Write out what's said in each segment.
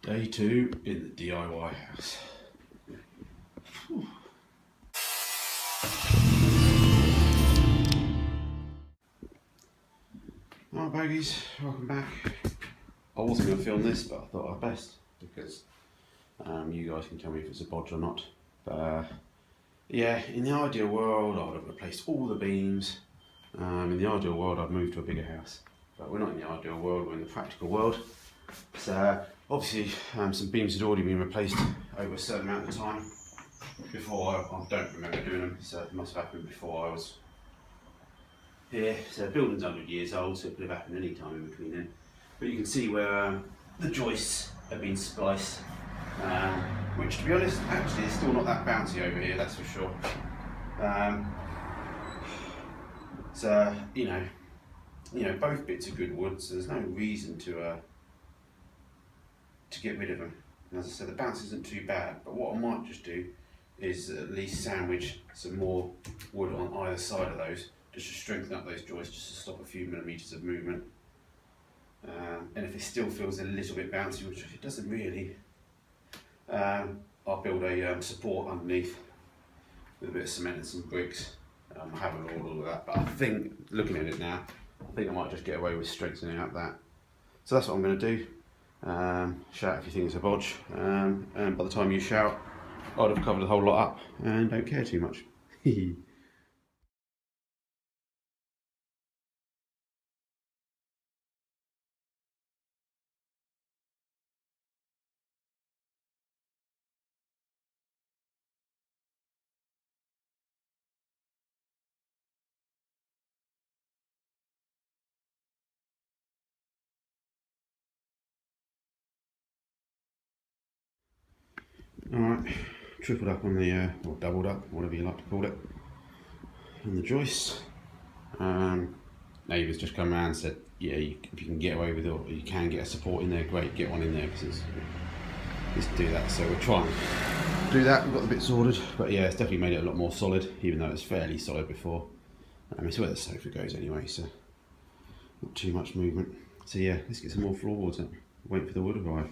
Day 2 in the DIY house. Alright bogies, welcome back. I wasn't going to film this, but I thought I'd best because you guys can tell me if it's a bodge or not. But yeah, in the ideal world I would have replaced all the beams. In the ideal world I'd move to a bigger house. But we're not in the ideal world, we're in the practical world. So obviously some beams had already been replaced over a certain amount of time before. I don't remember doing them, so it must have happened before I was here. So the building's 100 years old, so it could have happened any time in between then. But you can see where the joists have been spliced, which to be honest actually is still not that bouncy over here, that's for sure. So you know both bits are good wood, so there's no reason to get rid of them. And as I said, the bounce isn't too bad, but what I might just do is at least sandwich some more wood on either side of those, just to strengthen up those joists, just to stop a few millimetres of movement. And if it still feels a little bit bouncy, which it doesn't really, I'll build a support underneath with a bit of cement and some bricks. I haven't ordered all of that, but I think, looking at it now, I think I might just get away with strengthening up that. So that's what I'm going to do. Shout if you think it's a bodge, and by the time you shout, I'd have covered the whole lot up and don't care too much. Alright, tripled up on the, or doubled up, whatever you like to call it, on the joists. Neighbours just come around and said, yeah, if you can get away with it, or you can get a support in there, great, get one in there, because let's do that. So we're trying to do that. We've got the bits ordered, but yeah, it's definitely made it a lot more solid, even though it's fairly solid before. It's where the sofa goes anyway, so not too much movement. So yeah, let's get some more floorboards up. Wait for the wood to arrive.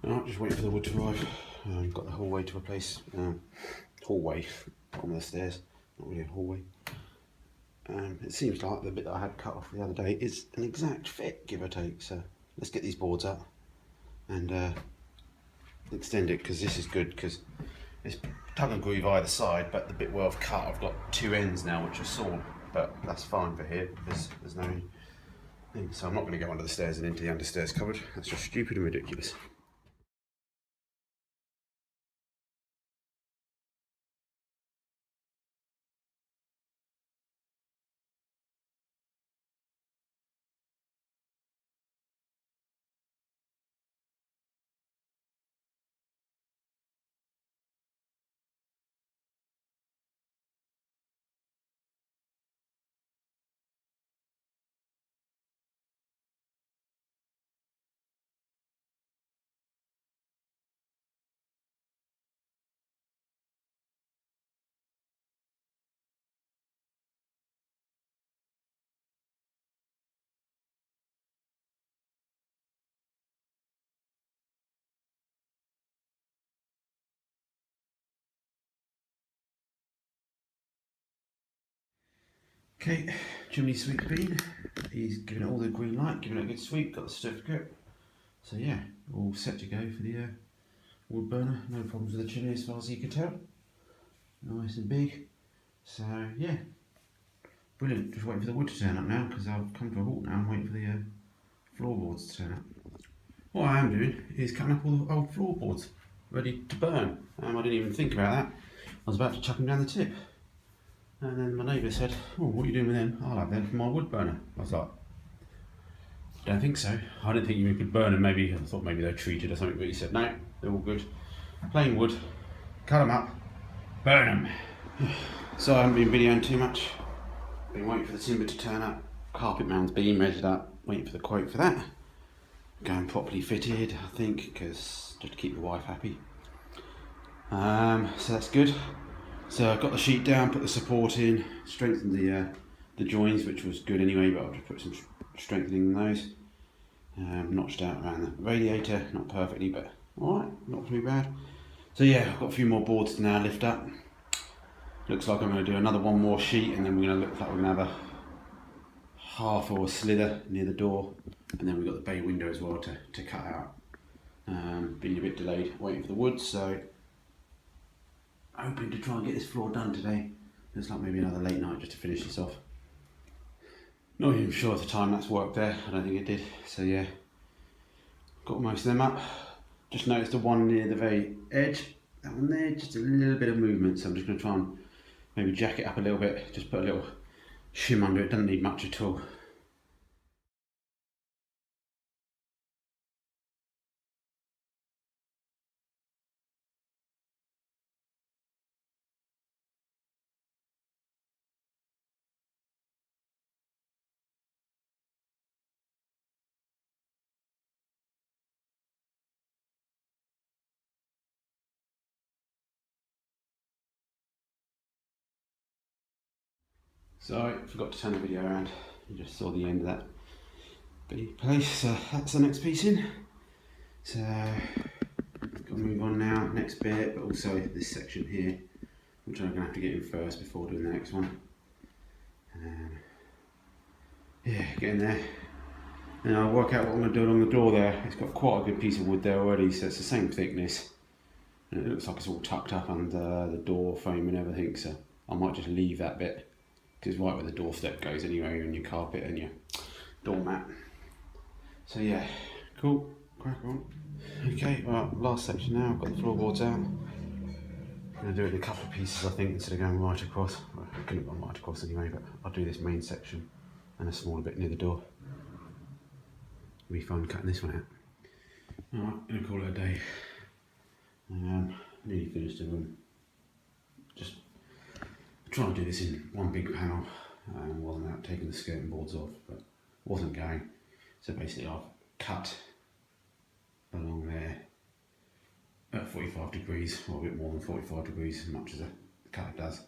Alright, just waiting for the wood to arrive. Got the hallway to replace. Hallway, bottom of the stairs, not really a hallway. It seems like the bit that I had cut off the other day is an exact fit, give or take. So let's get these boards up and extend it, because this is good, because it's tongue and groove either side, but the bit where I've cut, I've got two ends now which are sawn, but that's fine for here because there's no thing. So I'm not going to go under the stairs and into the understairs cupboard. That's just stupid and ridiculous. Okay, chimney sweep been. He's given it all the green light, given it a good sweep, got the certificate. So yeah, all set to go for the wood burner. No problems with the chimney as far as you can tell. Nice and big. So yeah, brilliant. Just waiting for the wood to turn up now, because I've come to a halt now. I'm waiting for the floorboards to turn up. What I am doing is cutting up all the old floorboards, ready to burn. I didn't even think about that. I was about to chuck them down the tip. And then my neighbour said, oh, what are you doing with them? I'll have them for my wood burner. I was like, don't think so. I didn't think you could burn them. Maybe I thought maybe they're treated or something, but he said, no, they're all good. Plain wood, cut them up, burn them. So I haven't been videoing too much. Been waiting for the timber to turn up. Carpet mound's beam measured up, waiting for the quote for that. Going properly fitted, I think, because just to keep the wife happy. So that's good. So I got the sheet down, put the support in, strengthened the joins, which was good anyway, but I'll just put some strengthening in those. notched out around the radiator, not perfectly, but alright, not too bad. So yeah, I've got a few more boards to now lift up. Looks like I'm going to do another one more sheet, and then we're going to look like we're going to have a half or a slither near the door, and then we've got the bay window as well to cut out. Been a bit delayed waiting for the wood, so hoping to try and get this floor done today. Looks like maybe another late night just to finish this off. Not even sure if the time that's worked there, I don't think it did. So yeah, got most of them up. Just noticed the one near the very edge, that one there, just a little bit of movement, so I'm just going to try and maybe jack it up a little bit, just put a little shim under it, doesn't need much at all. Sorry, forgot to turn the video around. You just saw the end of that big place. So that's the next piece in. So got to move on now. Next bit, but also this section here, which I'm gonna have to get in first before doing the next one. Yeah, getting there. And I'll work out what I'm gonna do along the door there. It's got quite a good piece of wood there already, so it's the same thickness. And it looks like it's all tucked up under the door frame and everything. So I might just leave that bit, because right where the doorstep goes anyway, and your carpet and your doormat. So yeah, cool, crack on. Okay, well, last section now, I've got the floorboards out. I'm going to do it in a couple of pieces, I think, instead of going right across. Well, I couldn't have gone right across anyway, but I'll do this main section and a smaller bit near the door. It'll be fun cutting this one out. Alright, going to call it a day. Nearly finished the room. Just trying to do this in one big panel. Wasn't out taking the skirting boards off, but wasn't going. So basically I've cut along there at 45 degrees, or a bit more than 45 degrees, as much as a cutter does.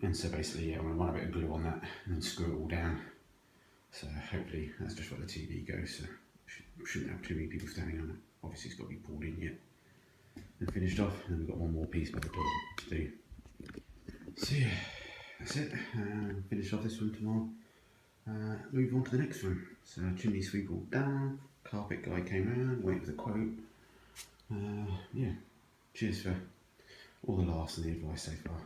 And so basically, yeah, I'm going to run a bit of glue on that and then screw it all down. So hopefully that's just where the TV goes, so shouldn't have too many people standing on it. Obviously it's got to be pulled in yet and finished off, and then we've got one more piece by the door to do. So yeah, that's it. Finish off this one tomorrow. Move on to the next one. So chimney sweep all done, carpet guy came around, waiting for the quote. Yeah, cheers for all the laughs and the advice so far.